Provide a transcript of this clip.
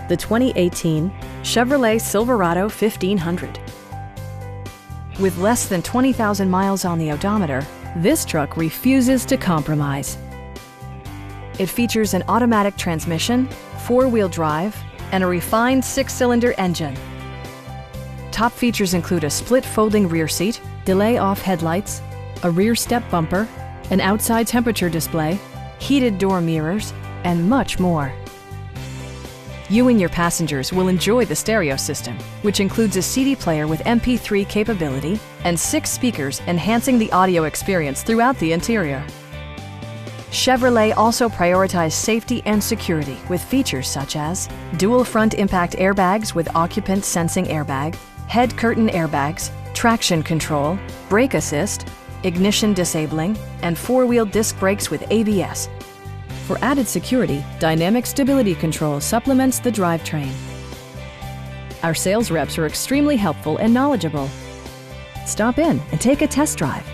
the 2018 Chevrolet Silverado 1500. With less than 20,000 miles on the odometer, this truck refuses to compromise. It features an automatic transmission, four-wheel drive, and a refined six-cylinder engine. Top features include a split folding rear seat, delay-off headlights, a rear step bumper, an outside temperature display, heated door mirrors, and much more. You and your passengers will enjoy the stereo system, which includes a CD player with MP3 capability and 6 speakers enhancing the audio experience throughout the interior. Chevrolet also prioritized safety and security with features such as dual front impact airbags with occupant sensing airbag, head curtain airbags, traction control, brake assist, ignition disabling, and four-wheel disc brakes with ABS. For added security, dynamic stability control supplements the drivetrain. Our sales reps are extremely helpful and knowledgeable. Stop in and take a test drive.